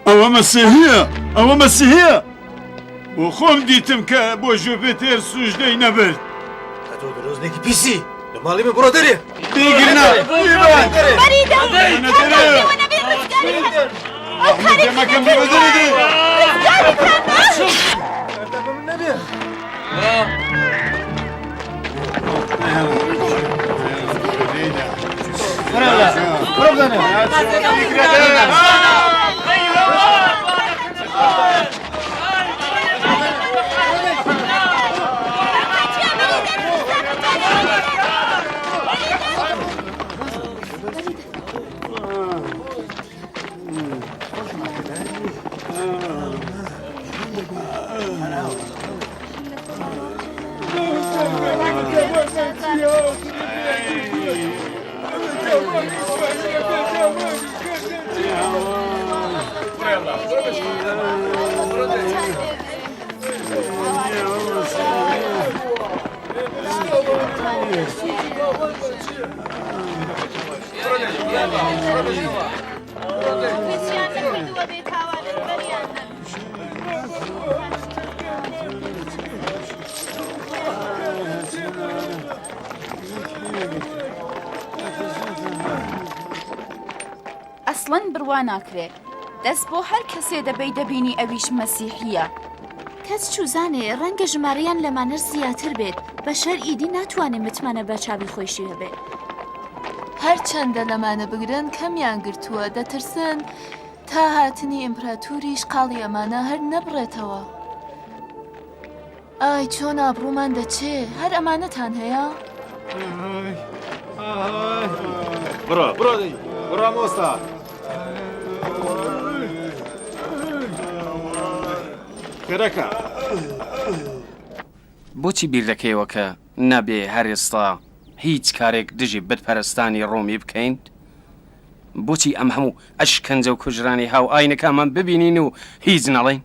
ئەوە مەسیحیە، ئەوە مەسیحیە، بۆ خۆم دیتم کە بۆ ژۆپێتێر سوژدەی نەبرد. تۆ درۆزنێکی پیسی لە ماڵی من بڕۆ دەرێ. بیگرنە جەمەکەم بۆ دەرێ. ئەسڵەن بڕوا ناکرێت دەست بۆ هەر کەسێ دەبەی دەبینی ئەویش مەسیحیە. کەس چوزانێ ڕەنگە ژمارەیان لەمانەر زیاتر بێت بە شەر ئیدی ناتوانێت متمانە بە چاوی خۆشی هەبێت. هەر چەندە لەمانە بگرن کەمیان گرتووە دەترسن تا هاتنی ئیمپراتوریش قاڵی ئەمانە هەر نەبڕێتەوە. ئای چۆن ئابڕوومان دەچێ هەر ئەمانەتان هەیە؟ بڕۆ بڕۆ دەی بڕۆ مۆستا. کەرەکە بۆچی بیر دەکەیەوە کە نەبێ هەر ئێستا هیچ کارێک دژی بتپەرستانی ڕۆمی بکەین؟ بۆچی ئەم هەموو ئەشکەنجە و کوژرانی هاو ئاینەکەمان ببینین و هیچ نەڵێن؟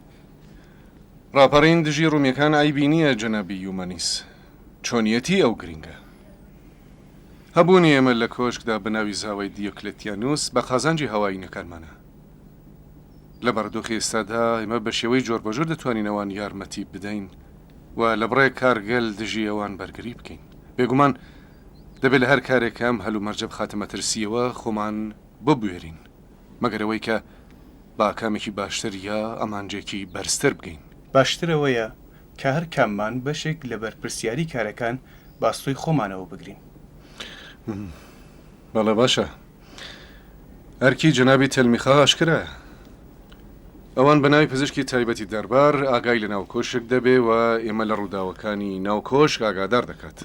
ڕاپەڕین دژی ڕوومیەکان ئایبی نییە جەنابی یومەنیس، چۆنیەتی ئەو گرینگە. هەبوونی ئێمە لە کۆشکدا بەناوی زاوای دیۆکلێتیانوس بە قازانجی هەوایینەکانمانە. لە بەردۆخی ئێستادا ئێمە بە شێوەی جۆربەجۆر دەتوانین ئەوان یارمەتی بدەین و لە بڕێ کارگەل دژی ئەوان بەرگری بکەین. بێگومان دەبێت لە هەر کارێکم هەلومەرجە بخاتە مەترسیەوە خۆمان ببوێرین، مەگەرەوەی کە با کامێکی باشتر یا ئەمانجێکی بەرزتر بگەین. باشترەوەیە کە هەر کاممان بەشێک لە بەرپرسیاری کارەکان باستۆی خۆمانەوە بگرین. بەڵێ باشە، ئەرکی جەنابی تەلمیخا ئاشکرایە. ئەوان بە ناوی پزیشکی تایبەتی دەربار ئاگای لە ناو کۆشک دەبێ و ئێمە لە ڕووداوەکانی ناو کۆشک ئاگادار دەکات.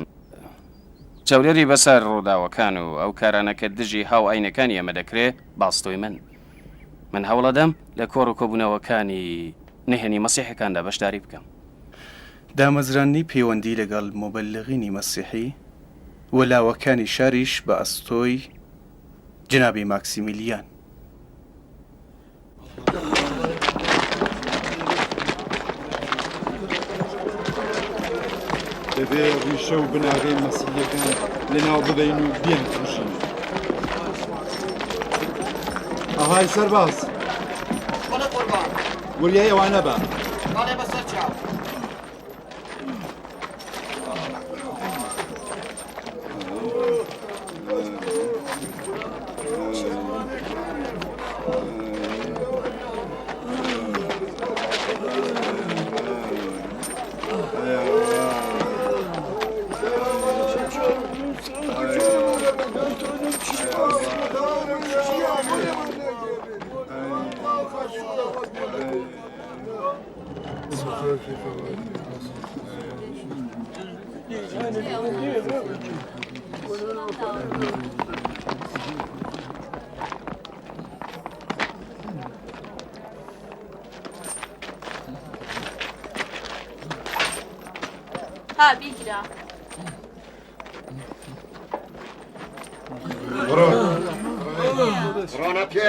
چاودێری بەسەر ڕووداوەکان و ئەو کارانەکە دژی هاو ئاینەکانی ئەمە دەکرێت باستۆی من هەوڵەدەم لە کۆڕ و کۆبوونەوەکانی نهێنی مەسیحەکاندا بەشداری بکەم. دامەزرانی پەیوەندی لەگەڵ مۆبەلغینی مەسیحی وەلاوەکانی شاریش بە ئەستۆی جنابی ماکسیمیلیان. دەبێ ڕیشە و بناغی مەسیحیەکان لەناو ببەین و بیان تووشین. ئاهای سەرباز وریای ئەوانە بە ها بیگرە. ڕۆنە پێ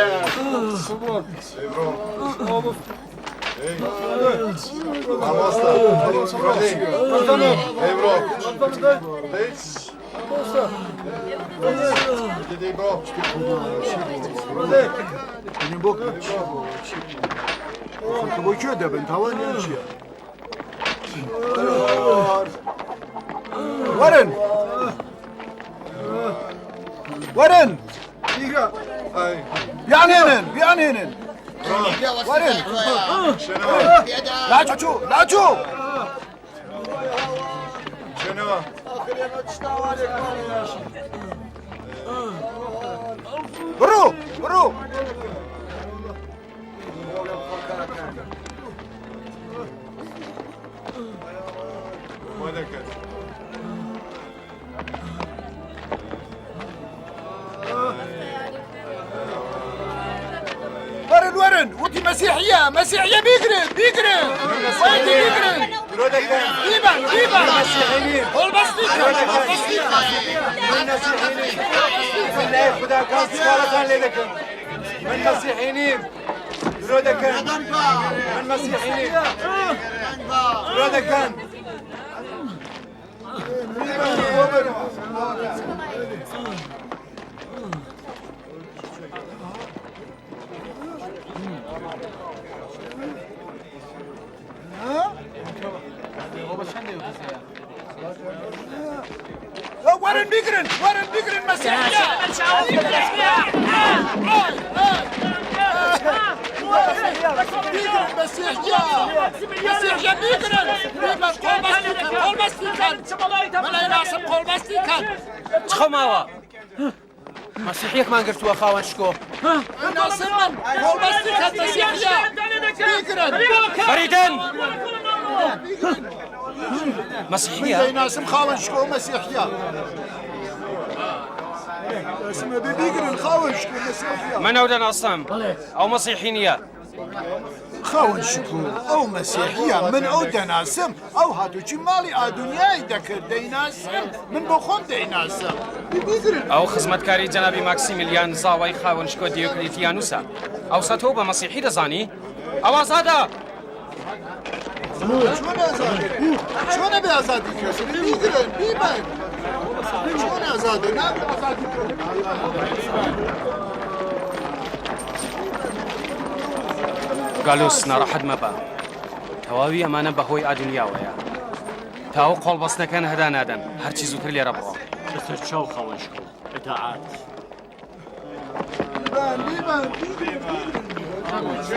ورن ورن بيعنينن بيعنينن ورن لا تشو لا تشو برو برو ورن ورن ودي مسيحية مسيحية بيقرن بيقرن ويدي بيقرن ديبان ديبان قول بسطيكا من مسيحيين خدا كان سوالتان ليدكم من مسيحيين برودكن من مسيحيين برودكن ورن بيقرن مسيحية مسيحية بيقرن چخەماوە مەسیحیەکمان گرتووە خاوەن شکۆ فەریدن مەسیحیە ناسم خاوەن شکۆ مەسیحیە بيقرن خاوەن شکۆ مەسیحیە من ئەو دەناسم ئەو مەسیحی نییە خاوەن شکۆ ئەو مەسیحیە من ئەو دەناسم ئەو هاتوچی ماڵی ئادونیای دەکرد دەیناسم من بۆ خۆم دەیناسم ئەو خزمەتکاری جەنابی ماکسیمیلیان زاوای خاوەن شکۆ دیۆکلیتیانوسە ئەوسا تۆ بە مەسیحی دەزانی ئەوازادە چۆنە بێ ئازادی کەسی بیگرن بیبن چۆن ئازادە نابێ ئازادی گالوس ناڕەحەت مەبە تەواوی ئەمانە بەهۆی ئادونیاوەیە تاوە قۆڵبەستەکان هەدا نادەن هەرچی زووتر لێرە بڕۆ شتر چاو خاوەن شکۆ ئەتاعات بیبن Vamos,